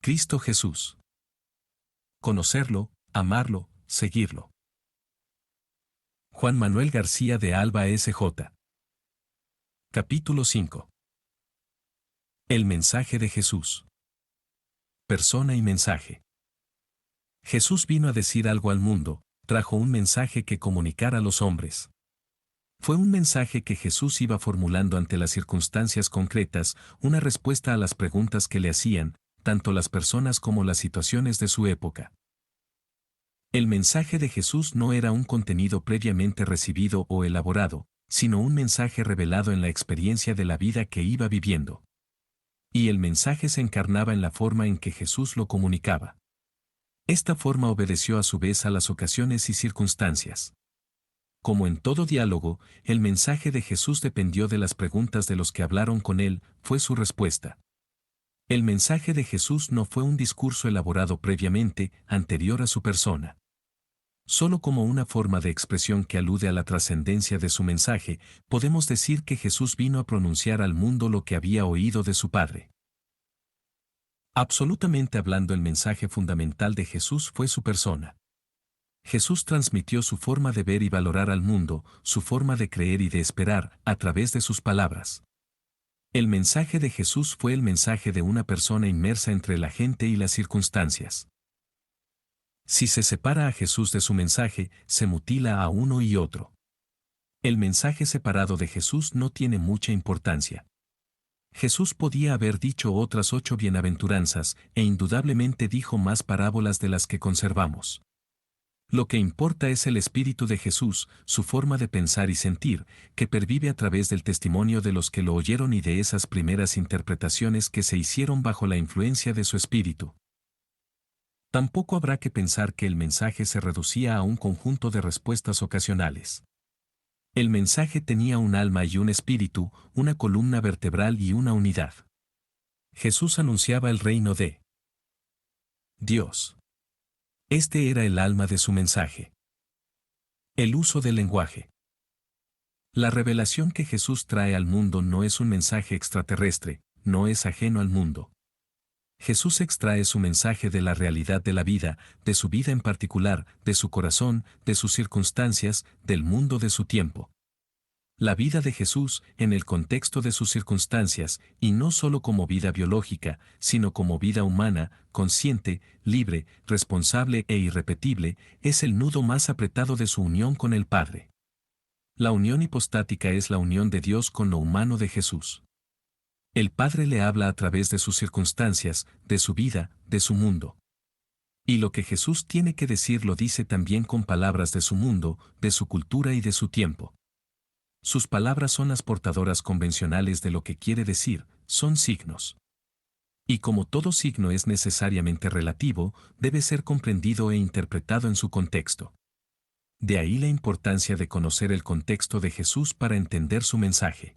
Cristo Jesús. Conocerlo, amarlo, seguirlo. Juan Manuel García de Alba S.J. Capítulo 5. El mensaje de Jesús. Persona y mensaje. Jesús vino a decir algo al mundo, trajo un mensaje que comunicar a los hombres. Fue un mensaje que Jesús iba formulando ante las circunstancias concretas, una respuesta a las preguntas que le hacían, tanto las personas como las situaciones de su época. El mensaje de Jesús no era un contenido previamente recibido o elaborado, sino un mensaje revelado en la experiencia de la vida que iba viviendo. Y el mensaje se encarnaba en la forma en que Jesús lo comunicaba. Esta forma obedeció a su vez a las ocasiones y circunstancias. Como en todo diálogo, el mensaje de Jesús dependió de las preguntas de los que hablaron con él, fue su respuesta. El mensaje de Jesús no fue un discurso elaborado previamente, anterior a su persona. Solo como una forma de expresión que alude a la trascendencia de su mensaje, podemos decir que Jesús vino a pronunciar al mundo lo que había oído de su Padre. Absolutamente hablando, el mensaje fundamental de Jesús fue su persona. Jesús transmitió su forma de ver y valorar al mundo, su forma de creer y de esperar, a través de sus palabras. El mensaje de Jesús fue el mensaje de una persona inmersa entre la gente y las circunstancias. Si se separa a Jesús de su mensaje, se mutila a uno y otro. El mensaje separado de Jesús no tiene mucha importancia. Jesús podía haber dicho otras 8 bienaventuranzas, e indudablemente dijo más parábolas de las que conservamos. Lo que importa es el espíritu de Jesús, su forma de pensar y sentir, que pervive a través del testimonio de los que lo oyeron y de esas primeras interpretaciones que se hicieron bajo la influencia de su espíritu. Tampoco habrá que pensar que el mensaje se reducía a un conjunto de respuestas ocasionales. El mensaje tenía un alma y un espíritu, una columna vertebral y una unidad. Jesús anunciaba el reino de Dios. Este era el alma de su mensaje. El uso del lenguaje. La revelación que Jesús trae al mundo no es un mensaje extraterrestre, no es ajeno al mundo. Jesús extrae su mensaje de la realidad de la vida, de su vida en particular, de su corazón, de sus circunstancias, del mundo de su tiempo. La vida de Jesús, en el contexto de sus circunstancias, y no solo como vida biológica, sino como vida humana, consciente, libre, responsable e irrepetible, es el nudo más apretado de su unión con el Padre. La unión hipostática es la unión de Dios con lo humano de Jesús. El Padre le habla a través de sus circunstancias, de su vida, de su mundo. Y lo que Jesús tiene que decir lo dice también con palabras de su mundo, de su cultura y de su tiempo. Sus palabras son las portadoras convencionales de lo que quiere decir, son signos. Y como todo signo es necesariamente relativo, debe ser comprendido e interpretado en su contexto. De ahí la importancia de conocer el contexto de Jesús para entender su mensaje.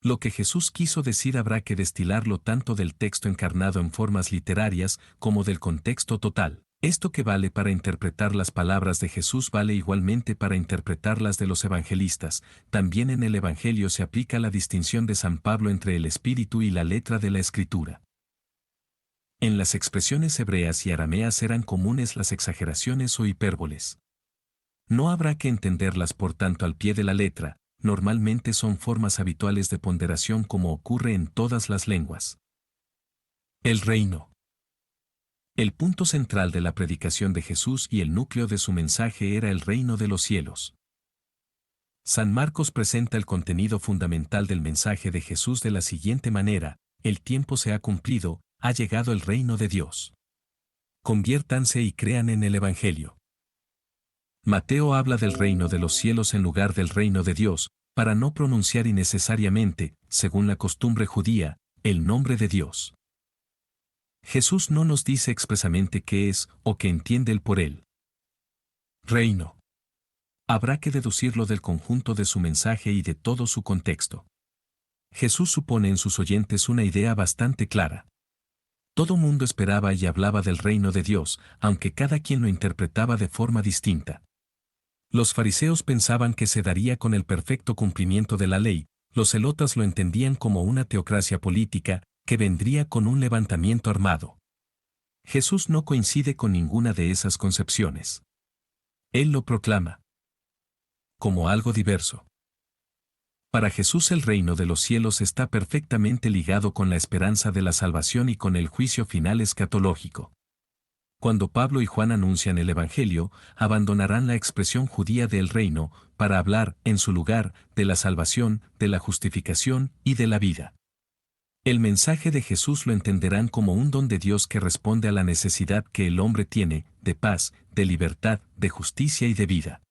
Lo que Jesús quiso decir habrá que destilarlo tanto del texto encarnado en formas literarias como del contexto total. Esto que vale para interpretar las palabras de Jesús vale igualmente para interpretar las de los evangelistas. También en el Evangelio se aplica la distinción de San Pablo entre el espíritu y la letra de la Escritura. En las expresiones hebreas y arameas eran comunes las exageraciones o hipérboles. No habrá que entenderlas por tanto al pie de la letra, normalmente son formas habituales de ponderación como ocurre en todas las lenguas. El reino. El punto central de la predicación de Jesús y el núcleo de su mensaje era el reino de los cielos. San Marcos presenta el contenido fundamental del mensaje de Jesús de la siguiente manera: el tiempo se ha cumplido, ha llegado el reino de Dios. Conviértanse y crean en el Evangelio. Mateo habla del reino de los cielos en lugar del reino de Dios, para no pronunciar innecesariamente, según la costumbre judía, el nombre de Dios. Jesús no nos dice expresamente qué es o qué entiende él por él. Reino. Habrá que deducirlo del conjunto de su mensaje y de todo su contexto. Jesús supone en sus oyentes una idea bastante clara. Todo mundo esperaba y hablaba del reino de Dios, aunque cada quien lo interpretaba de forma distinta. Los fariseos pensaban que se daría con el perfecto cumplimiento de la ley, los celotas lo entendían como una teocracia política, que vendría con un levantamiento armado. Jesús no coincide con ninguna de esas concepciones. Él lo proclama como algo diverso. Para Jesús el reino de los cielos está perfectamente ligado con la esperanza de la salvación y con el juicio final escatológico. Cuando Pablo y Juan anuncian el Evangelio, abandonarán la expresión judía del reino, para hablar, en su lugar, de la salvación, de la justificación y de la vida. El mensaje de Jesús lo entenderán como un don de Dios que responde a la necesidad que el hombre tiene, de paz, de libertad, de justicia y de vida.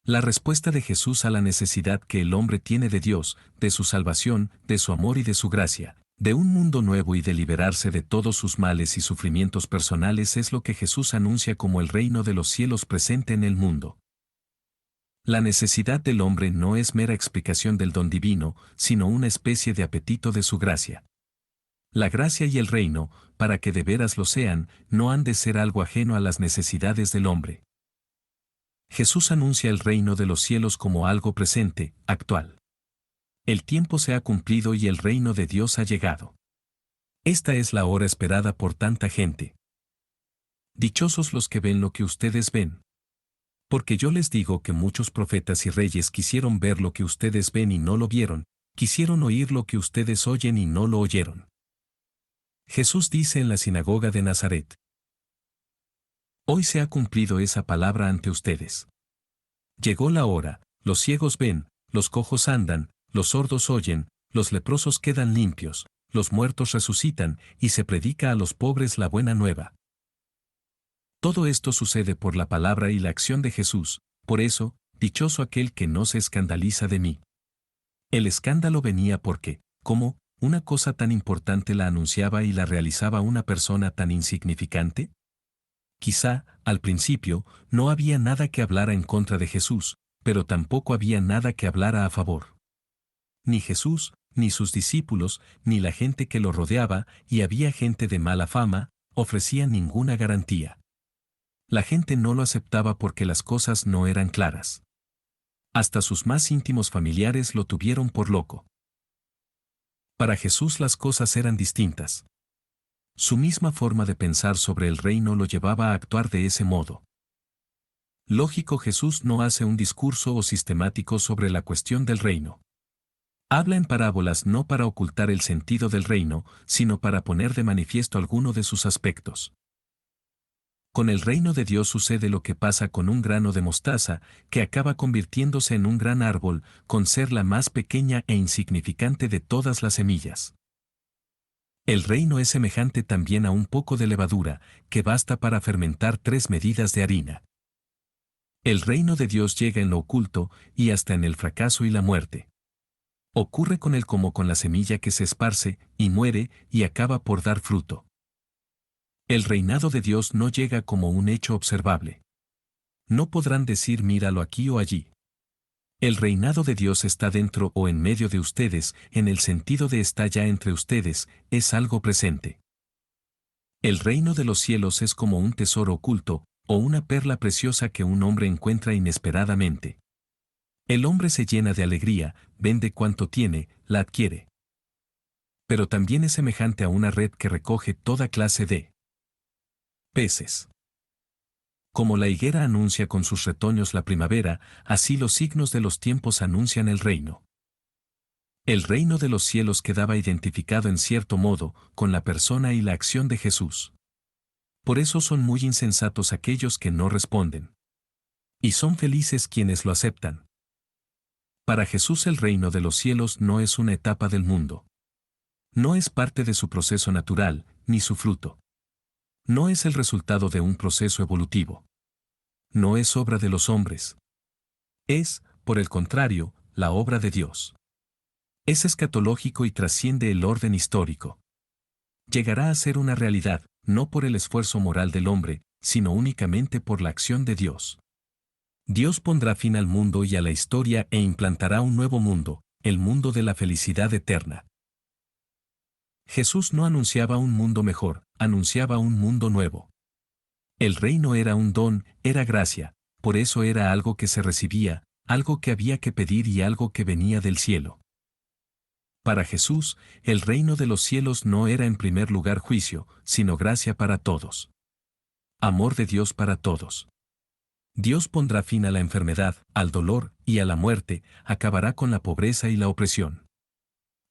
La respuesta de Jesús a la necesidad que el hombre tiene de Dios, de su salvación, de su amor y de su gracia, de un mundo nuevo y de liberarse de todos sus males y sufrimientos personales es lo que Jesús anuncia como el reino de los cielos presente en el mundo. La necesidad del hombre no es mera explicación del don divino, sino una especie de apetito de su gracia. La gracia y el reino, para que de veras lo sean, no han de ser algo ajeno a las necesidades del hombre. Jesús anuncia el reino de los cielos como algo presente, actual. El tiempo se ha cumplido y el reino de Dios ha llegado. Esta es la hora esperada por tanta gente. Dichosos los que ven lo que ustedes ven. Porque yo les digo que muchos profetas y reyes quisieron ver lo que ustedes ven y no lo vieron, quisieron oír lo que ustedes oyen y no lo oyeron. Jesús dice en la sinagoga de Nazaret: Hoy se ha cumplido esa palabra ante ustedes. Llegó la hora, los ciegos ven, los cojos andan, los sordos oyen, los leprosos quedan limpios, los muertos resucitan, y se predica a los pobres la buena nueva. Todo esto sucede por la palabra y la acción de Jesús, por eso, dichoso aquel que no se escandaliza de mí. El escándalo venía porque, ¿cómo, una cosa tan importante la anunciaba y la realizaba una persona tan insignificante? Quizá, al principio, no había nada que hablara en contra de Jesús, pero tampoco había nada que hablara a favor. Ni Jesús, ni sus discípulos, ni la gente que lo rodeaba, y había gente de mala fama, ofrecían ninguna garantía. La gente no lo aceptaba porque las cosas no eran claras. Hasta sus más íntimos familiares lo tuvieron por loco. Para Jesús las cosas eran distintas. Su misma forma de pensar sobre el reino lo llevaba a actuar de ese modo. Lógico, Jesús no hace un discurso o sistemático sobre la cuestión del reino. Habla en parábolas no para ocultar el sentido del reino, sino para poner de manifiesto alguno de sus aspectos. Con el reino de Dios sucede lo que pasa con un grano de mostaza, que acaba convirtiéndose en un gran árbol, con ser la más pequeña e insignificante de todas las semillas. El reino es semejante también a un poco de levadura, que basta para fermentar 3 medidas de harina. El reino de Dios llega en lo oculto, y hasta en el fracaso y la muerte. Ocurre con él como con la semilla que se esparce, y muere, y acaba por dar fruto. El reinado de Dios no llega como un hecho observable. No podrán decir míralo aquí o allí. El reinado de Dios está dentro o en medio de ustedes, en el sentido de está ya entre ustedes, es algo presente. El reino de los cielos es como un tesoro oculto, o una perla preciosa que un hombre encuentra inesperadamente. El hombre se llena de alegría, vende cuanto tiene, la adquiere. Pero también es semejante a una red que recoge toda clase de peces. Como la higuera anuncia con sus retoños la primavera, así los signos de los tiempos anuncian el reino. El reino de los cielos quedaba identificado en cierto modo con la persona y la acción de Jesús. Por eso son muy insensatos aquellos que no responden. Y son felices quienes lo aceptan. Para Jesús el reino de los cielos no es una etapa del mundo. No es parte de su proceso natural, ni su fruto. No es el resultado de un proceso evolutivo. No es obra de los hombres. Es, por el contrario, la obra de Dios. Es escatológico y trasciende el orden histórico. Llegará a ser una realidad, no por el esfuerzo moral del hombre, sino únicamente por la acción de Dios. Dios pondrá fin al mundo y a la historia e implantará un nuevo mundo, el mundo de la felicidad eterna. Jesús no anunciaba un mundo mejor, anunciaba un mundo nuevo. El reino era un don, era gracia, por eso era algo que se recibía, algo que había que pedir y algo que venía del cielo. Para Jesús, el reino de los cielos no era en primer lugar juicio, sino gracia para todos. Amor de Dios para todos. Dios pondrá fin a la enfermedad, al dolor y a la muerte, acabará con la pobreza y la opresión.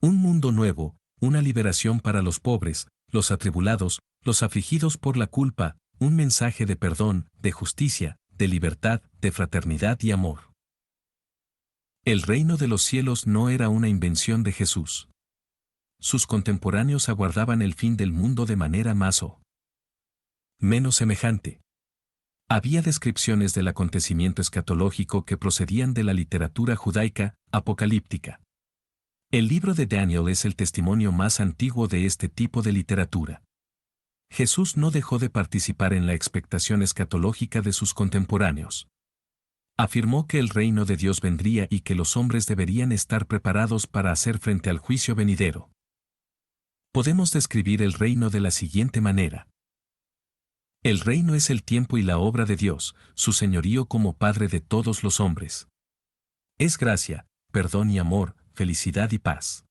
Un mundo nuevo, una liberación para los pobres, los atribulados, los afligidos por la culpa, un mensaje de perdón, de justicia, de libertad, de fraternidad y amor. El reino de los cielos no era una invención de Jesús. Sus contemporáneos aguardaban el fin del mundo de manera más o menos semejante. Había descripciones del acontecimiento escatológico que procedían de la literatura judaica, apocalíptica. El libro de Daniel es el testimonio más antiguo de este tipo de literatura. Jesús no dejó de participar en la expectación escatológica de sus contemporáneos. Afirmó que el reino de Dios vendría y que los hombres deberían estar preparados para hacer frente al juicio venidero. Podemos describir el reino de la siguiente manera. El reino es el tiempo y la obra de Dios, su señorío como Padre de todos los hombres. Es gracia, perdón y amor, felicidad y paz.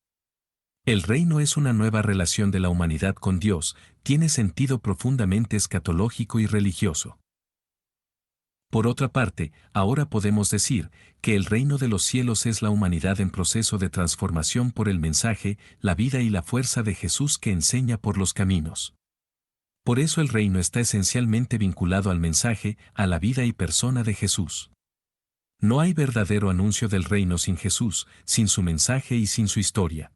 El reino es una nueva relación de la humanidad con Dios, tiene sentido profundamente escatológico y religioso. Por otra parte, ahora podemos decir que el reino de los cielos es la humanidad en proceso de transformación por el mensaje, la vida y la fuerza de Jesús que enseña por los caminos. Por eso el reino está esencialmente vinculado al mensaje, a la vida y persona de Jesús. No hay verdadero anuncio del reino sin Jesús, sin su mensaje y sin su historia.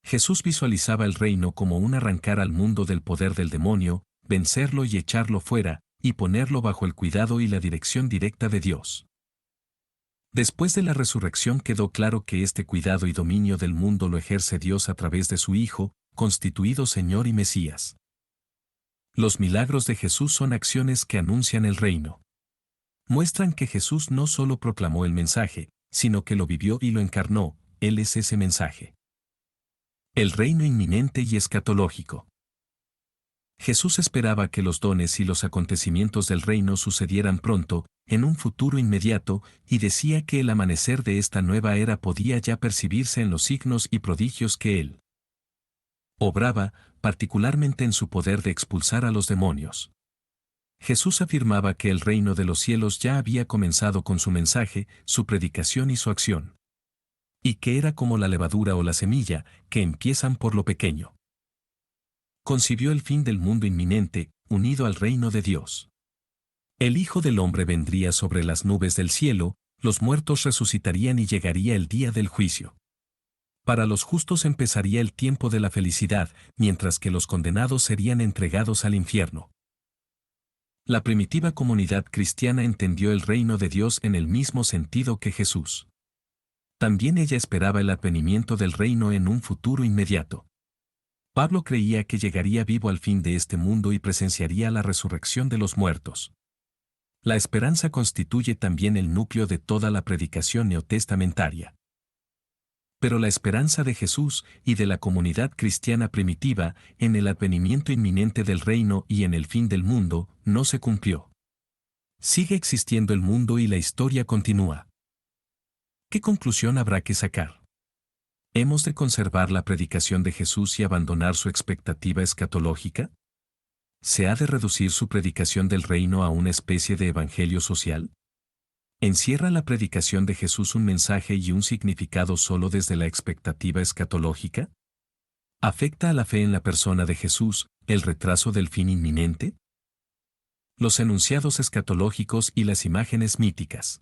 Jesús visualizaba el reino como un arrancar al mundo del poder del demonio, vencerlo y echarlo fuera, y ponerlo bajo el cuidado y la dirección directa de Dios. Después de la resurrección quedó claro que este cuidado y dominio del mundo lo ejerce Dios a través de su Hijo, constituido Señor y Mesías. Los milagros de Jesús son acciones que anuncian el reino. Muestran que Jesús no solo proclamó el mensaje, sino que lo vivió y lo encarnó, Él es ese mensaje. El reino inminente y escatológico. Jesús esperaba que los dones y los acontecimientos del reino sucedieran pronto, en un futuro inmediato, y decía que el amanecer de esta nueva era podía ya percibirse en los signos y prodigios que Él obraba, particularmente en su poder de expulsar a los demonios. Jesús afirmaba que el reino de los cielos ya había comenzado con su mensaje, su predicación y su acción. Y que era como la levadura o la semilla, que empiezan por lo pequeño. Concibió el fin del mundo inminente, unido al reino de Dios. El Hijo del Hombre vendría sobre las nubes del cielo, los muertos resucitarían y llegaría el día del juicio. Para los justos empezaría el tiempo de la felicidad, mientras que los condenados serían entregados al infierno. La primitiva comunidad cristiana entendió el reino de Dios en el mismo sentido que Jesús. También ella esperaba el advenimiento del reino en un futuro inmediato. Pablo creía que llegaría vivo al fin de este mundo y presenciaría la resurrección de los muertos. La esperanza constituye también el núcleo de toda la predicación neotestamentaria. Pero la esperanza de Jesús y de la comunidad cristiana primitiva en el advenimiento inminente del reino y en el fin del mundo no se cumplió. Sigue existiendo el mundo y la historia continúa. ¿Qué conclusión habrá que sacar? ¿Hemos de conservar la predicación de Jesús y abandonar su expectativa escatológica? ¿Se ha de reducir su predicación del reino a una especie de evangelio social? ¿Encierra la predicación de Jesús un mensaje y un significado solo desde la expectativa escatológica? ¿Afecta a la fe en la persona de Jesús el retraso del fin inminente? Los enunciados escatológicos y las imágenes míticas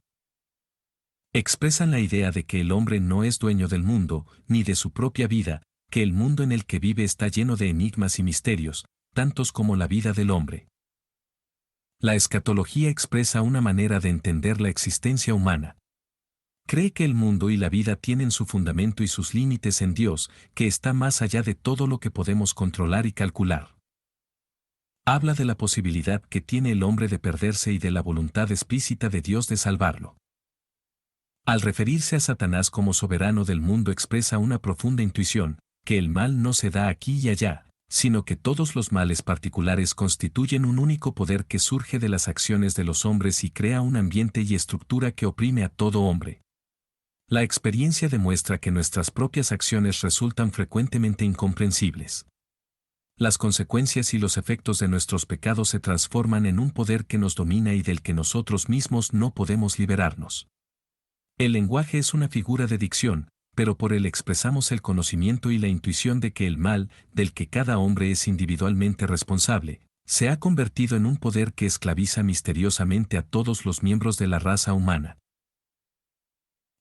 expresan la idea de que el hombre no es dueño del mundo, ni de su propia vida, que el mundo en el que vive está lleno de enigmas y misterios, tantos como la vida del hombre. La escatología expresa una manera de entender la existencia humana. Cree que el mundo y la vida tienen su fundamento y sus límites en Dios, que está más allá de todo lo que podemos controlar y calcular. Habla de la posibilidad que tiene el hombre de perderse y de la voluntad explícita de Dios de salvarlo. Al referirse a Satanás como soberano del mundo expresa una profunda intuición, que el mal no se da aquí y allá, sino que todos los males particulares constituyen un único poder que surge de las acciones de los hombres y crea un ambiente y estructura que oprime a todo hombre. La experiencia demuestra que nuestras propias acciones resultan frecuentemente incomprensibles. Las consecuencias y los efectos de nuestros pecados se transforman en un poder que nos domina y del que nosotros mismos no podemos liberarnos. El lenguaje es una figura de dicción, pero por él expresamos el conocimiento y la intuición de que el mal, del que cada hombre es individualmente responsable, se ha convertido en un poder que esclaviza misteriosamente a todos los miembros de la raza humana.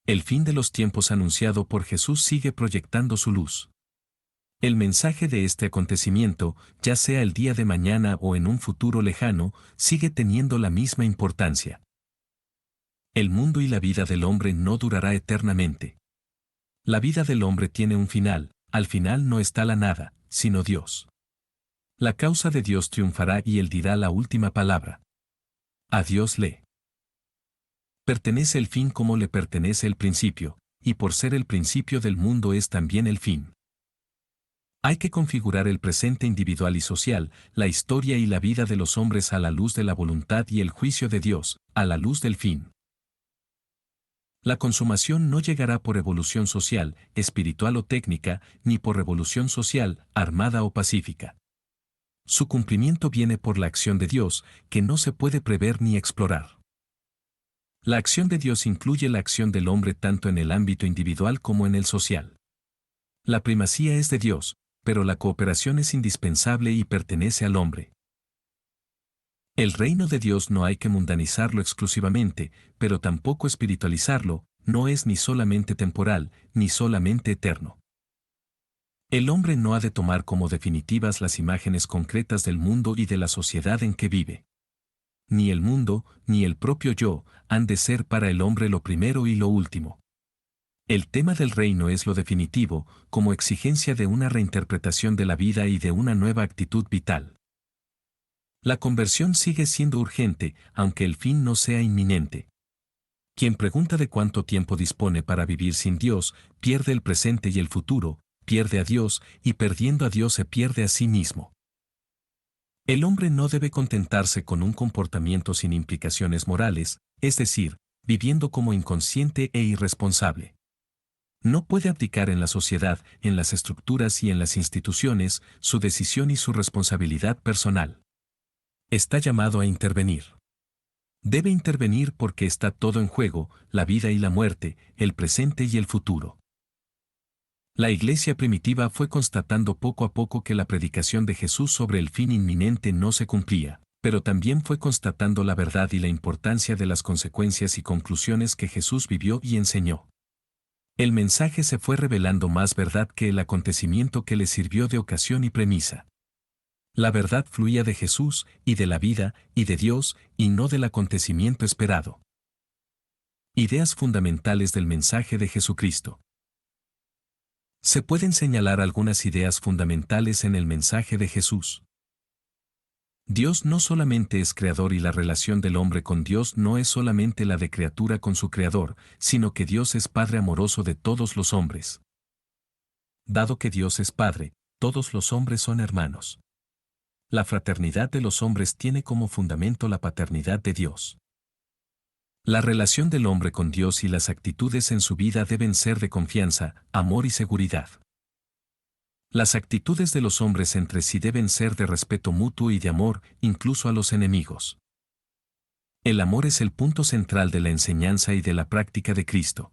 El fin de los tiempos anunciado por Jesús sigue proyectando su luz. El mensaje de este acontecimiento, ya sea el día de mañana o en un futuro lejano, sigue teniendo la misma importancia. El mundo y la vida del hombre no durará eternamente. La vida del hombre tiene un final, al final no está la nada, sino Dios. La causa de Dios triunfará y Él dirá la última palabra. A Dios le pertenece el fin como le pertenece el principio, y por ser el principio del mundo es también el fin. Hay que configurar el presente individual y social, la historia y la vida de los hombres a la luz de la voluntad y el juicio de Dios, a la luz del fin. La consumación no llegará por evolución social, espiritual o técnica, ni por revolución social, armada o pacífica. Su cumplimiento viene por la acción de Dios, que no se puede prever ni explorar. La acción de Dios incluye la acción del hombre tanto en el ámbito individual como en el social. La primacía es de Dios, pero la cooperación es indispensable y pertenece al hombre. El reino de Dios no hay que mundanizarlo exclusivamente, pero tampoco espiritualizarlo, no es ni solamente temporal, ni solamente eterno. El hombre no ha de tomar como definitivas las imágenes concretas del mundo y de la sociedad en que vive. Ni el mundo, ni el propio yo, han de ser para el hombre lo primero y lo último. El tema del reino es lo definitivo, como exigencia de una reinterpretación de la vida y de una nueva actitud vital. La conversión sigue siendo urgente, aunque el fin no sea inminente. Quien pregunta de cuánto tiempo dispone para vivir sin Dios, pierde el presente y el futuro, pierde a Dios, y perdiendo a Dios se pierde a sí mismo. El hombre no debe contentarse con un comportamiento sin implicaciones morales, es decir, viviendo como inconsciente e irresponsable. No puede abdicar en la sociedad, en las estructuras y en las instituciones, su decisión y su responsabilidad personal. Está llamado a intervenir. Debe intervenir porque está todo en juego, la vida y la muerte, el presente y el futuro. La iglesia primitiva fue constatando poco a poco que la predicación de Jesús sobre el fin inminente no se cumplía, pero también fue constatando la verdad y la importancia de las consecuencias y conclusiones que Jesús vivió y enseñó. El mensaje se fue revelando más verdad que el acontecimiento que le sirvió de ocasión y premisa. La verdad fluía de Jesús, y de la vida, y de Dios, y no del acontecimiento esperado. Ideas fundamentales del mensaje de Jesucristo. Se pueden señalar algunas ideas fundamentales en el mensaje de Jesús. Dios no solamente es creador y la relación del hombre con Dios no es solamente la de criatura con su creador, sino que Dios es Padre amoroso de todos los hombres. Dado que Dios es Padre, todos los hombres son hermanos. La fraternidad de los hombres tiene como fundamento la paternidad de Dios. La relación del hombre con Dios y las actitudes en su vida deben ser de confianza, amor y seguridad. Las actitudes de los hombres entre sí deben ser de respeto mutuo y de amor, incluso a los enemigos. El amor es el punto central de la enseñanza y de la práctica de Cristo.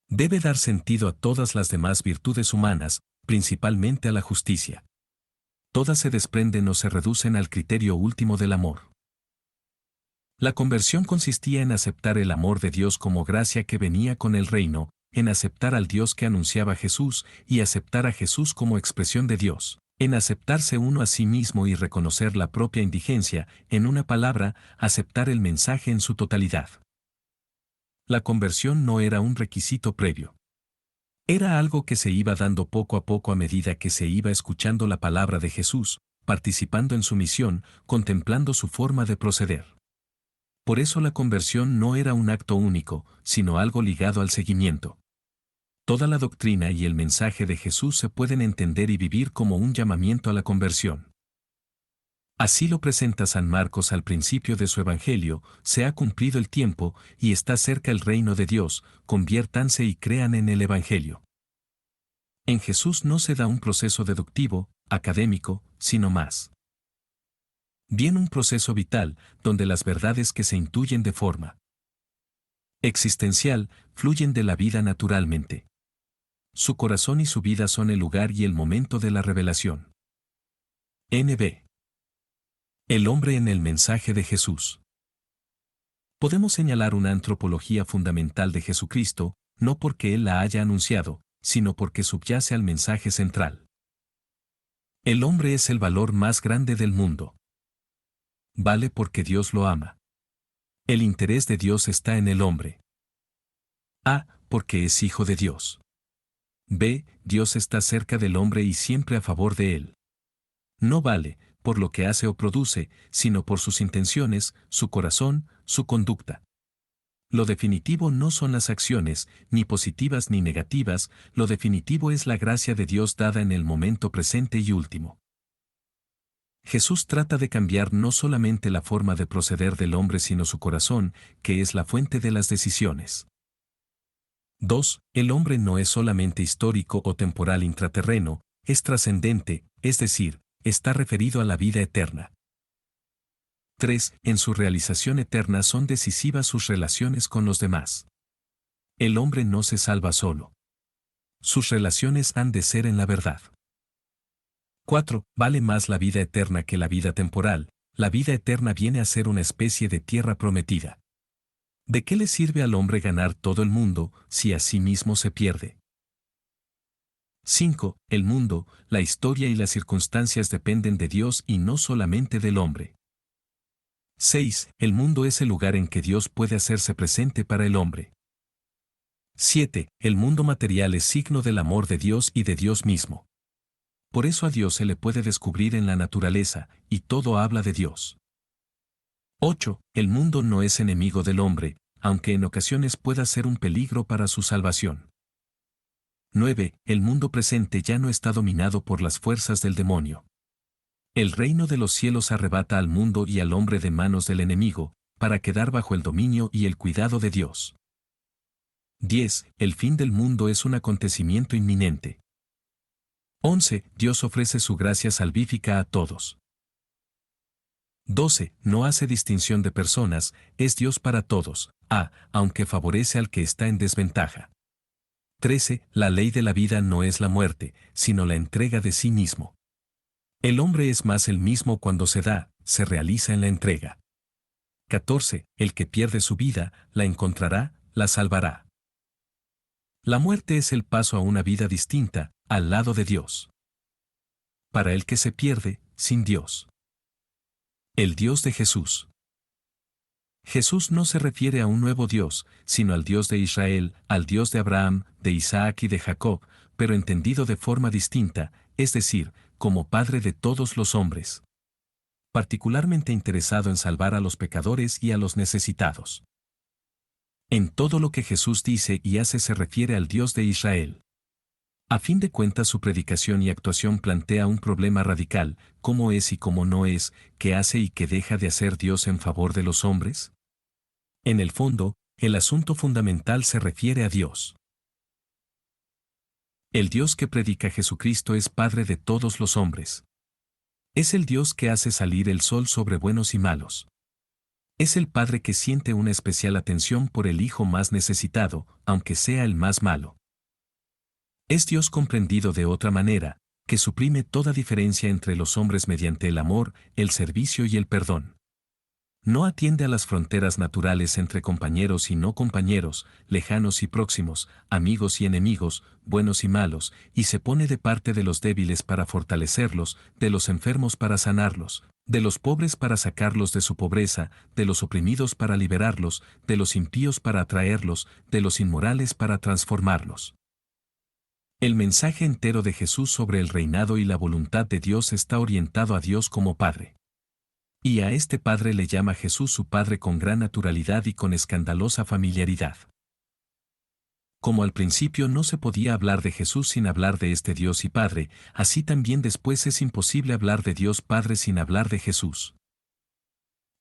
Debe dar sentido a todas las demás virtudes humanas, principalmente a la justicia. Todas se desprenden o se reducen al criterio último del amor. La conversión consistía en aceptar el amor de Dios como gracia que venía con el reino, en aceptar al Dios que anunciaba Jesús y aceptar a Jesús como expresión de Dios, en aceptarse uno a sí mismo y reconocer la propia indigencia, en una palabra, aceptar el mensaje en su totalidad. La conversión no era un requisito previo. Era algo que se iba dando poco a poco a medida que se iba escuchando la palabra de Jesús, participando en su misión, contemplando su forma de proceder. Por eso la conversión no era un acto único, sino algo ligado al seguimiento. Toda la doctrina y el mensaje de Jesús se pueden entender y vivir como un llamamiento a la conversión. Así lo presenta San Marcos al principio de su Evangelio: se ha cumplido el tiempo y está cerca el reino de Dios, conviértanse y crean en el Evangelio. En Jesús no se da un proceso deductivo, académico, sino más bien un proceso vital, donde las verdades que se intuyen de forma existencial fluyen de la vida naturalmente. Su corazón y su vida son el lugar y el momento de la revelación. N.B. El hombre en el mensaje de Jesús. Podemos señalar una antropología fundamental de Jesucristo, no porque Él la haya anunciado, sino porque subyace al mensaje central. El hombre es el valor más grande del mundo. Vale porque Dios lo ama. El interés de Dios está en el hombre. A. Porque es hijo de Dios. B. Dios está cerca del hombre y siempre a favor de él. No vale por lo que hace o produce, sino por sus intenciones, su corazón, su conducta. Lo definitivo no son las acciones, ni positivas ni negativas, lo definitivo es la gracia de Dios dada en el momento presente y último. Jesús trata de cambiar no solamente la forma de proceder del hombre sino su corazón, que es la fuente de las decisiones. 2. El hombre no es solamente histórico o temporal intraterreno, es trascendente, es decir, está referido a la vida eterna. 3. En su realización eterna son decisivas sus relaciones con los demás. El hombre no se salva solo. Sus relaciones han de ser en la verdad. 4. Vale más la vida eterna que la vida temporal. La vida eterna viene a ser una especie de tierra prometida. ¿De qué le sirve al hombre ganar todo el mundo si a sí mismo se pierde? 5. El mundo, la historia y las circunstancias dependen de Dios y no solamente del hombre. 6. El mundo es el lugar en que Dios puede hacerse presente para el hombre. 7. El mundo material es signo del amor de Dios y de Dios mismo. Por eso a Dios se le puede descubrir en la naturaleza, y todo habla de Dios. 8. El mundo no es enemigo del hombre, aunque en ocasiones pueda ser un peligro para su salvación. 9. El mundo presente ya no está dominado por las fuerzas del demonio. El reino de los cielos arrebata al mundo y al hombre de manos del enemigo, para quedar bajo el dominio y el cuidado de Dios. 10. El fin del mundo es un acontecimiento inminente. 11. Dios ofrece su gracia salvífica a todos. 12. No hace distinción de personas, es Dios para todos, aunque favorece al que está en desventaja. 13. La ley de la vida no es la muerte, sino la entrega de sí mismo. El hombre es más el mismo cuando se da, se realiza en la entrega. 14. El que pierde su vida, la encontrará, la salvará. La muerte es el paso a una vida distinta, al lado de Dios. Para el que se pierde, sin Dios. El Dios de Jesús. Jesús no se refiere a un nuevo Dios, sino al Dios de Israel, al Dios de Abraham, de Isaac y de Jacob, pero entendido de forma distinta, es decir, como Padre de todos los hombres. Particularmente interesado en salvar a los pecadores y a los necesitados. En todo lo que Jesús dice y hace se refiere al Dios de Israel. A fin de cuentas su predicación y actuación plantea un problema radical: ¿cómo es y cómo no es, qué hace y qué deja de hacer Dios en favor de los hombres? En el fondo, el asunto fundamental se refiere a Dios. El Dios que predica Jesucristo es Padre de todos los hombres. Es el Dios que hace salir el sol sobre buenos y malos. Es el Padre que siente una especial atención por el hijo más necesitado, aunque sea el más malo. Es Dios comprendido de otra manera, que suprime toda diferencia entre los hombres mediante el amor, el servicio y el perdón. No atiende a las fronteras naturales entre compañeros y no compañeros, lejanos y próximos, amigos y enemigos, buenos y malos, y se pone de parte de los débiles para fortalecerlos, de los enfermos para sanarlos, de los pobres para sacarlos de su pobreza, de los oprimidos para liberarlos, de los impíos para atraerlos, de los inmorales para transformarlos. El mensaje entero de Jesús sobre el reinado y la voluntad de Dios está orientado a Dios como Padre. Y a este Padre le llama Jesús su Padre con gran naturalidad y con escandalosa familiaridad. Como al principio no se podía hablar de Jesús sin hablar de este Dios y Padre, así también después es imposible hablar de Dios Padre sin hablar de Jesús.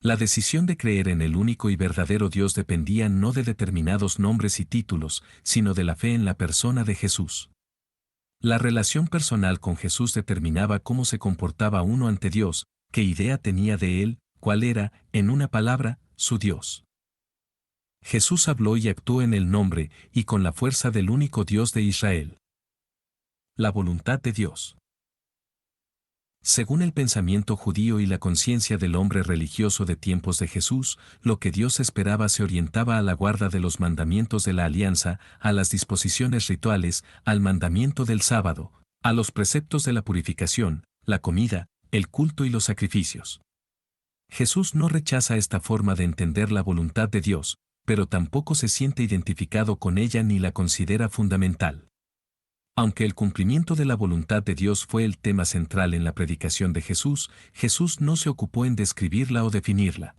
La decisión de creer en el único y verdadero Dios dependía no de determinados nombres y títulos, sino de la fe en la persona de Jesús. La relación personal con Jesús determinaba cómo se comportaba uno ante Dios, qué idea tenía de Él, cuál era, en una palabra, su Dios. Jesús habló y actuó en el nombre y con la fuerza del único Dios de Israel. La voluntad de Dios. Según el pensamiento judío y la conciencia del hombre religioso de tiempos de Jesús, lo que Dios esperaba se orientaba a la guarda de los mandamientos de la alianza, a las disposiciones rituales, al mandamiento del sábado, a los preceptos de la purificación, la comida, el culto y los sacrificios. Jesús no rechaza esta forma de entender la voluntad de Dios, pero tampoco se siente identificado con ella ni la considera fundamental. Aunque el cumplimiento de la voluntad de Dios fue el tema central en la predicación de Jesús, Jesús no se ocupó en describirla o definirla.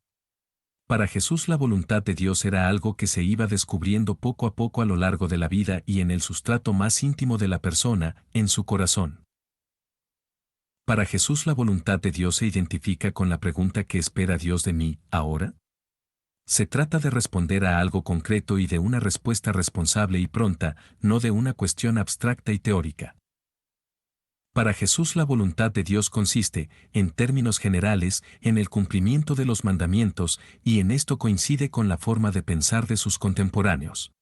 Para Jesús la voluntad de Dios era algo que se iba descubriendo poco a poco a lo largo de la vida y en el sustrato más íntimo de la persona, en su corazón. Para Jesús la voluntad de Dios se identifica con la pregunta ¿qué espera Dios de mí, ahora? Se trata de responder a algo concreto y de una respuesta responsable y pronta, no de una cuestión abstracta y teórica. Para Jesús la voluntad de Dios consiste, en términos generales, en el cumplimiento de los mandamientos, y en esto coincide con la forma de pensar de sus contemporáneos.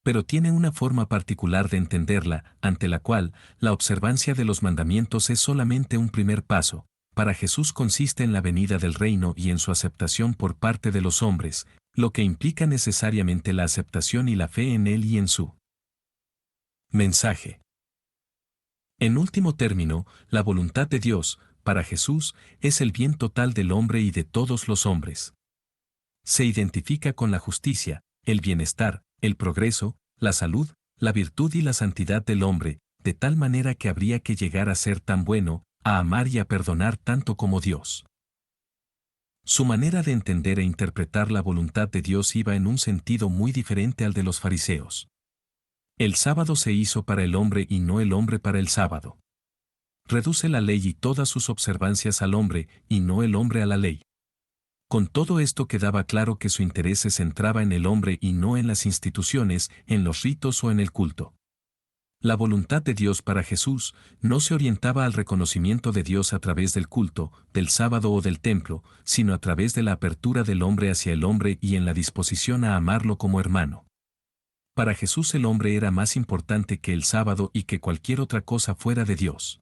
Pero tiene una forma particular de entenderla, ante la cual, la observancia de los mandamientos es solamente un primer paso. Para Jesús consiste en la venida del reino y en su aceptación por parte de los hombres, lo que implica necesariamente la aceptación y la fe en Él y en su mensaje. En último término, la voluntad de Dios, para Jesús, es el bien total del hombre y de todos los hombres. Se identifica con la justicia, el bienestar, el progreso, la salud, la virtud y la santidad del hombre, de tal manera que habría que llegar a ser tan bueno, a amar y a perdonar tanto como Dios. Su manera de entender e interpretar la voluntad de Dios iba en un sentido muy diferente al de los fariseos. El sábado se hizo para el hombre y no el hombre para el sábado. Reduce la ley y todas sus observancias al hombre, y no el hombre a la ley. Con todo esto quedaba claro que su interés se centraba en el hombre y no en las instituciones, en los ritos o en el culto. La voluntad de Dios para Jesús no se orientaba al reconocimiento de Dios a través del culto, del sábado o del templo, sino a través de la apertura del hombre hacia el hombre y en la disposición a amarlo como hermano. Para Jesús el hombre era más importante que el sábado y que cualquier otra cosa fuera de Dios.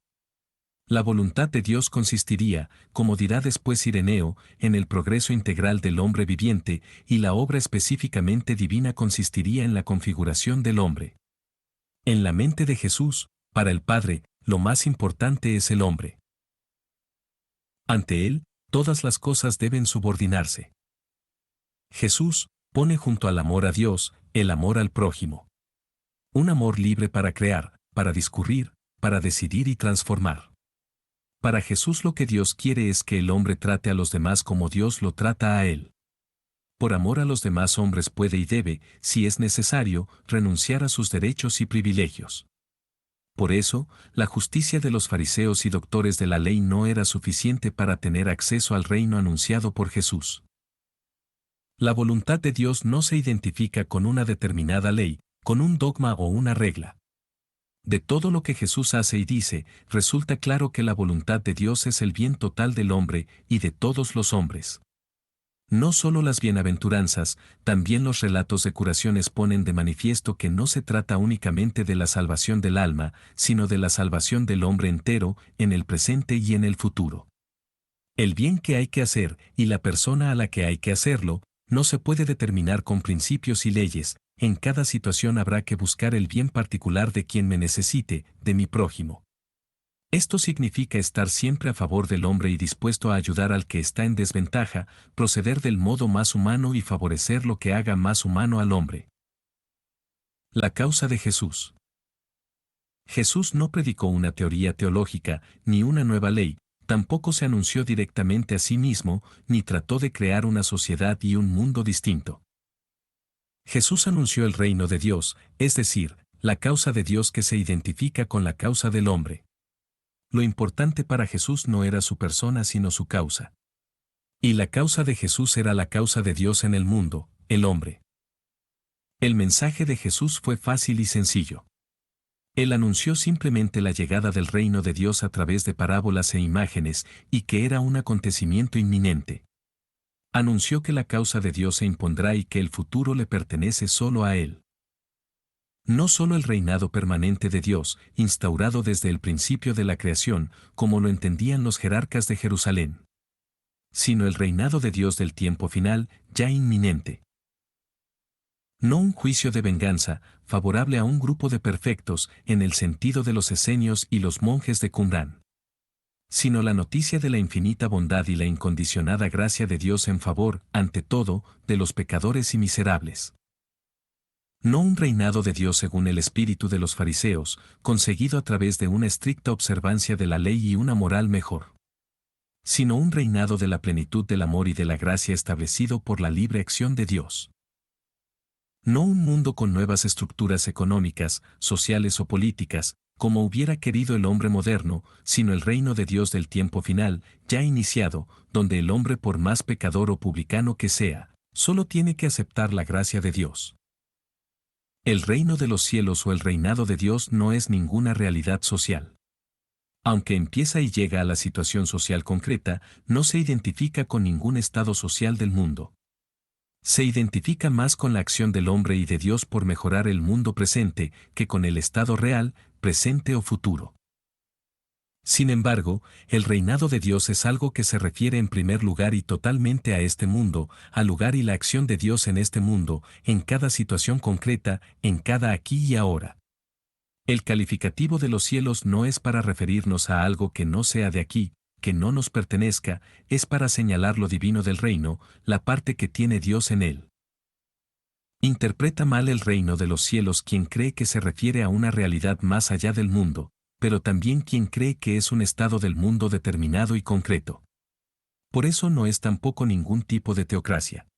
La voluntad de Dios consistiría, como dirá después Ireneo, en el progreso integral del hombre viviente, y la obra específicamente divina consistiría en la configuración del hombre. En la mente de Jesús, para el Padre, lo más importante es el hombre. Ante Él, todas las cosas deben subordinarse. Jesús pone junto al amor a Dios, el amor al prójimo. Un amor libre para crear, para discurrir, para decidir y transformar. Para Jesús lo que Dios quiere es que el hombre trate a los demás como Dios lo trata a él. Por amor a los demás hombres puede y debe, si es necesario, renunciar a sus derechos y privilegios. Por eso, la justicia de los fariseos y doctores de la ley no era suficiente para tener acceso al reino anunciado por Jesús. La voluntad de Dios no se identifica con una determinada ley, con un dogma o una regla. De todo lo que Jesús hace y dice, resulta claro que la voluntad de Dios es el bien total del hombre y de todos los hombres. No solo las bienaventuranzas, también los relatos de curaciones ponen de manifiesto que no se trata únicamente de la salvación del alma, sino de la salvación del hombre entero, en el presente y en el futuro. El bien que hay que hacer, y la persona a la que hay que hacerlo, no se puede determinar con principios y leyes, en cada situación habrá que buscar el bien particular de quien me necesite, de mi prójimo. Esto significa estar siempre a favor del hombre y dispuesto a ayudar al que está en desventaja, proceder del modo más humano y favorecer lo que haga más humano al hombre. La causa de Jesús. Jesús no predicó una teoría teológica, ni una nueva ley, tampoco se anunció directamente a sí mismo, ni trató de crear una sociedad y un mundo distinto. Jesús anunció el reino de Dios, es decir, la causa de Dios que se identifica con la causa del hombre. Lo importante para Jesús no era su persona sino su causa. Y la causa de Jesús era la causa de Dios en el mundo, el hombre. El mensaje de Jesús fue fácil y sencillo. Él anunció simplemente la llegada del reino de Dios a través de parábolas e imágenes, y que era un acontecimiento inminente. Anunció que la causa de Dios se impondrá y que el futuro le pertenece solo a Él. No solo el reinado permanente de Dios, instaurado desde el principio de la creación, como lo entendían los jerarcas de Jerusalén, sino el reinado de Dios del tiempo final, ya inminente. No un juicio de venganza, favorable a un grupo de perfectos, en el sentido de los esenios y los monjes de Qumrán, sino la noticia de la infinita bondad y la incondicionada gracia de Dios en favor, ante todo, de los pecadores y miserables. No un reinado de Dios según el espíritu de los fariseos, conseguido a través de una estricta observancia de la ley y una moral mejor, sino un reinado de la plenitud del amor y de la gracia establecido por la libre acción de Dios. No un mundo con nuevas estructuras económicas, sociales o políticas, como hubiera querido el hombre moderno, sino el reino de Dios del tiempo final, ya iniciado, donde el hombre por más pecador o publicano que sea, solo tiene que aceptar la gracia de Dios. El reino de los cielos o el reinado de Dios no es ninguna realidad social. Aunque empieza y llega a la situación social concreta, no se identifica con ningún estado social del mundo. Se identifica más con la acción del hombre y de Dios por mejorar el mundo presente que con el estado real, presente o futuro. Sin embargo, el reinado de Dios es algo que se refiere en primer lugar y totalmente a este mundo, al lugar y la acción de Dios en este mundo, en cada situación concreta, en cada aquí y ahora. El calificativo de los cielos no es para referirnos a algo que no sea de aquí, que no nos pertenezca, es para señalar lo divino del reino, la parte que tiene Dios en él. Interpreta mal el reino de los cielos quien cree que se refiere a una realidad más allá del mundo, pero también quien cree que es un estado del mundo determinado y concreto. Por eso no es tampoco ningún tipo de teocracia.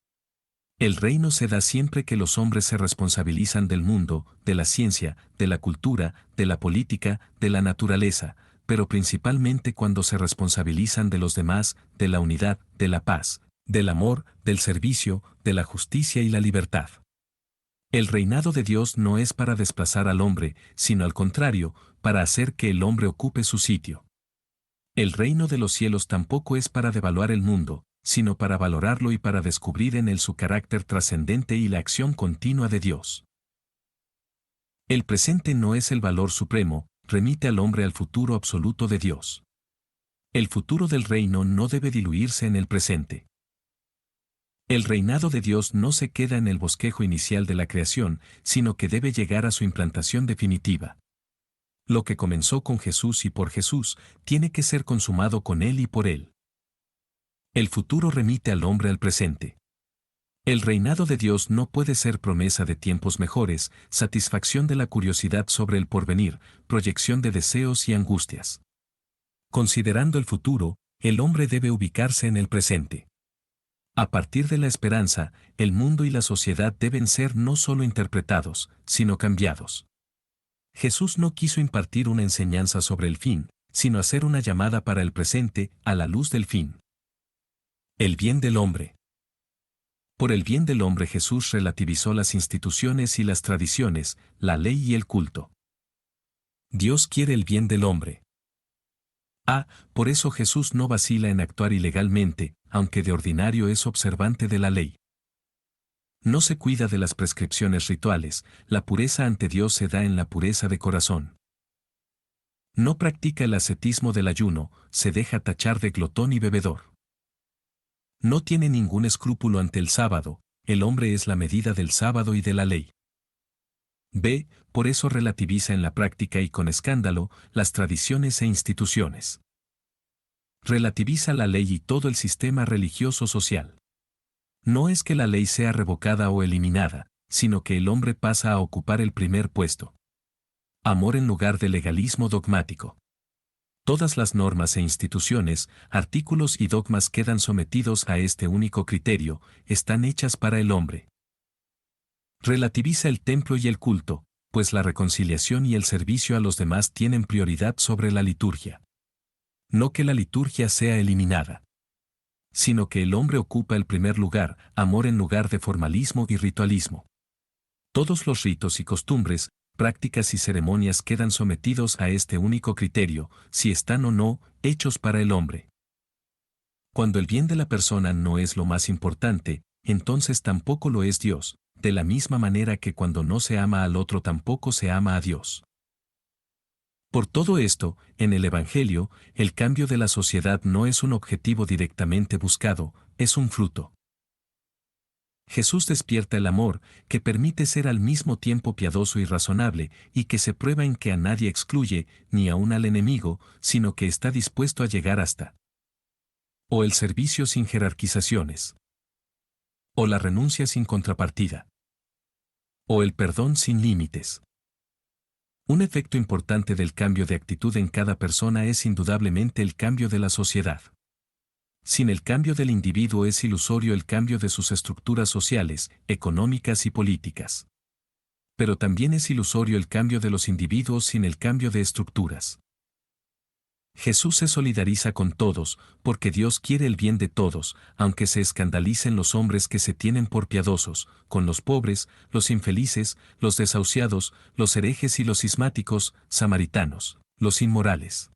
El reino se da siempre que los hombres se responsabilizan del mundo, de la ciencia, de la cultura, de la política, de la naturaleza, pero principalmente cuando se responsabilizan de los demás, de la unidad, de la paz, del amor, del servicio, de la justicia y la libertad. El reinado de Dios no es para desplazar al hombre, sino al contrario, para hacer que el hombre ocupe su sitio. El reino de los cielos tampoco es para devaluar el mundo, sino para valorarlo y para descubrir en él su carácter trascendente y la acción continua de Dios. El presente no es el valor supremo, remite al hombre al futuro absoluto de Dios. El futuro del reino no debe diluirse en el presente. El reinado de Dios no se queda en el bosquejo inicial de la creación, sino que debe llegar a su implantación definitiva. Lo que comenzó con Jesús y por Jesús, tiene que ser consumado con Él y por Él. El futuro remite al hombre al presente. El reinado de Dios no puede ser promesa de tiempos mejores, satisfacción de la curiosidad sobre el porvenir, proyección de deseos y angustias. Considerando el futuro, el hombre debe ubicarse en el presente. A partir de la esperanza, el mundo y la sociedad deben ser no solo interpretados, sino cambiados. Jesús no quiso impartir una enseñanza sobre el fin, sino hacer una llamada para el presente, a la luz del fin. El bien del hombre. Por el bien del hombre Jesús relativizó las instituciones y las tradiciones, la ley y el culto. Dios quiere el bien del hombre. Por eso Jesús no vacila en actuar ilegalmente, aunque de ordinario es observante de la ley. No se cuida de las prescripciones rituales, la pureza ante Dios se da en la pureza de corazón. No practica el ascetismo del ayuno, se deja tachar de glotón y bebedor. No tiene ningún escrúpulo ante el sábado, el hombre es la medida del sábado y de la ley. Por eso relativiza en la práctica y con escándalo las tradiciones e instituciones. Relativiza la ley y todo el sistema religioso social. No es que la ley sea revocada o eliminada, sino que el hombre pasa a ocupar el primer puesto. Amor en lugar de legalismo dogmático. Todas las normas e instituciones, artículos y dogmas quedan sometidos a este único criterio, están hechas para el hombre. Relativiza el templo y el culto, pues la reconciliación y el servicio a los demás tienen prioridad sobre la liturgia. No que la liturgia sea eliminada, sino que el hombre ocupa el primer lugar, amor en lugar de formalismo y ritualismo. Todos los ritos y costumbres, prácticas y ceremonias quedan sometidos a este único criterio, si están o no, hechos para el hombre. Cuando el bien de la persona no es lo más importante, entonces tampoco lo es Dios, de la misma manera que cuando no se ama al otro tampoco se ama a Dios. Por todo esto, en el Evangelio, el cambio de la sociedad no es un objetivo directamente buscado, es un fruto. Jesús despierta el amor, que permite ser al mismo tiempo piadoso y razonable, y que se prueba en que a nadie excluye, ni aun al enemigo, sino que está dispuesto a llegar hasta. O el servicio sin jerarquizaciones. O la renuncia sin contrapartida. O el perdón sin límites. Un efecto importante del cambio de actitud en cada persona es indudablemente el cambio de la sociedad. Sin el cambio del individuo es ilusorio el cambio de sus estructuras sociales, económicas y políticas. Pero también es ilusorio el cambio de los individuos sin el cambio de estructuras. Jesús se solidariza con todos, porque Dios quiere el bien de todos, aunque se escandalicen los hombres que se tienen por piadosos, con los pobres, los infelices, los desahuciados, los herejes y los cismáticos, samaritanos, los inmorales,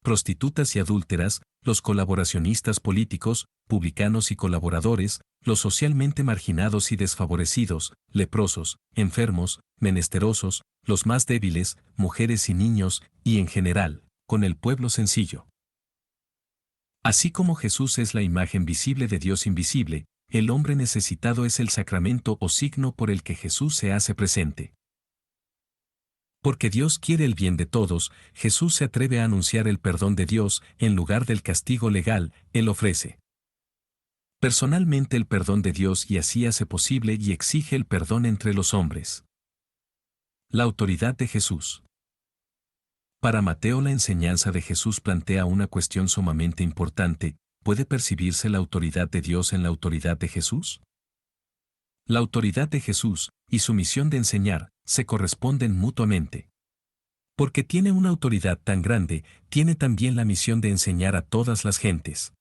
prostitutas y adúlteras, los colaboracionistas políticos, publicanos y colaboradores, los socialmente marginados y desfavorecidos, leprosos, enfermos, menesterosos, los más débiles, mujeres y niños, y en general, con el pueblo sencillo. Así como Jesús es la imagen visible de Dios invisible, el hombre necesitado es el sacramento o signo por el que Jesús se hace presente. Porque Dios quiere el bien de todos, Jesús se atreve a anunciar el perdón de Dios, en lugar del castigo legal, Él ofrece personalmente el perdón de Dios y así hace posible y exige el perdón entre los hombres. La autoridad de Jesús. Para Mateo la enseñanza de Jesús plantea una cuestión sumamente importante: ¿puede percibirse la autoridad de Dios en la autoridad de Jesús? La autoridad de Jesús, y su misión de enseñar, se corresponden mutuamente. Porque tiene una autoridad tan grande, tiene también la misión de enseñar a todas las gentes.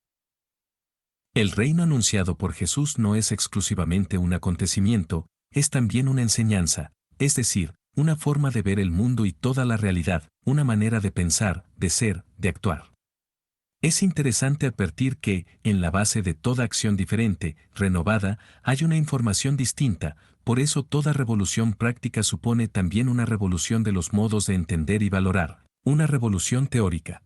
El reino anunciado por Jesús no es exclusivamente un acontecimiento, es también una enseñanza, es decir, una forma de ver el mundo y toda la realidad, una manera de pensar, de ser, de actuar. Es interesante advertir que, en la base de toda acción diferente, renovada, hay una información distinta, por eso toda revolución práctica supone también una revolución de los modos de entender y valorar, una revolución teórica.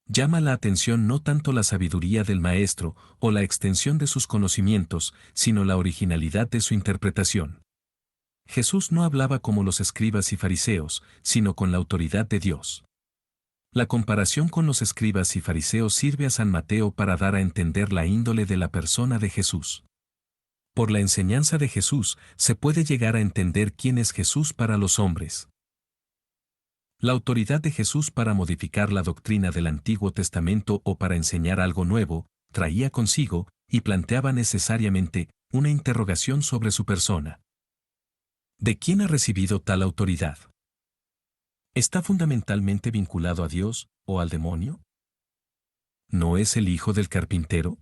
Llama la atención no tanto la sabiduría del maestro o la extensión de sus conocimientos, sino la originalidad de su interpretación. Jesús no hablaba como los escribas y fariseos, sino con la autoridad de Dios. La comparación con los escribas y fariseos sirve a San Mateo para dar a entender la índole de la persona de Jesús. Por la enseñanza de Jesús se puede llegar a entender quién es Jesús para los hombres. La autoridad de Jesús para modificar la doctrina del Antiguo Testamento o para enseñar algo nuevo, traía consigo, y planteaba necesariamente, una interrogación sobre su persona. ¿De quién ha recibido tal autoridad? ¿Está fundamentalmente vinculado a Dios o al demonio? ¿No es el hijo del carpintero?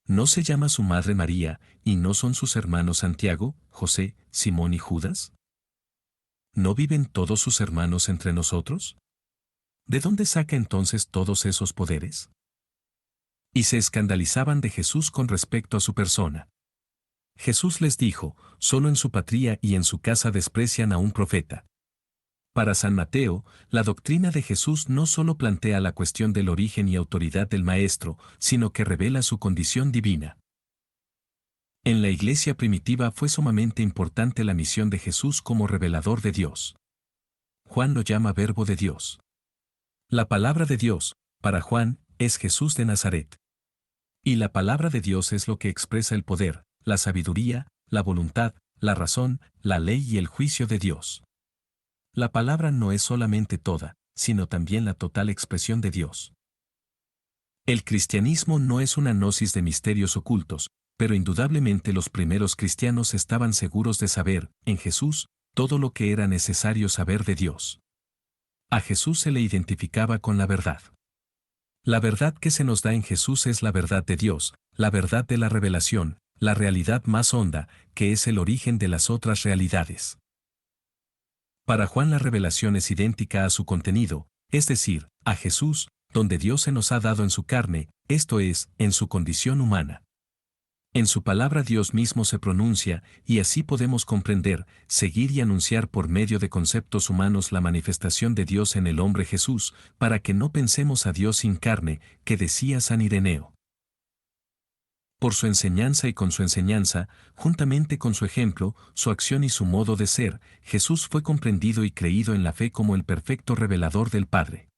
¿No se llama su madre María, y no son sus hermanos Santiago, José, Simón y Judas? ¿No viven todos sus hermanos entre nosotros? ¿De dónde saca entonces todos esos poderes? Y se escandalizaban de Jesús con respecto a su persona. Jesús les dijo: solo en su patria y en su casa desprecian a un profeta. Para San Mateo, la doctrina de Jesús no solo plantea la cuestión del origen y autoridad del Maestro, sino que revela su condición divina. En la iglesia primitiva fue sumamente importante la misión de Jesús como revelador de Dios. Juan lo llama Verbo de Dios. La palabra de Dios, para Juan, es Jesús de Nazaret. Y la palabra de Dios es lo que expresa el poder, la sabiduría, la voluntad, la razón, la ley y el juicio de Dios. La palabra no es solamente toda, sino también la total expresión de Dios. El cristianismo no es una gnosis de misterios ocultos, pero indudablemente los primeros cristianos estaban seguros de saber, en Jesús, todo lo que era necesario saber de Dios. A Jesús se le identificaba con la verdad. La verdad que se nos da en Jesús es la verdad de Dios, la verdad de la revelación, la realidad más honda, que es el origen de las otras realidades. Para Juan la revelación es idéntica a su contenido, es decir, a Jesús, donde Dios se nos ha dado en su carne, esto es, en su condición humana. En su palabra Dios mismo se pronuncia, y así podemos comprender, seguir y anunciar por medio de conceptos humanos la manifestación de Dios en el hombre Jesús, para que no pensemos a Dios sin carne, que decía San Ireneo. Por su enseñanza y con su enseñanza, juntamente con su ejemplo, su acción y su modo de ser, Jesús fue comprendido y creído en la fe como el perfecto revelador del Padre.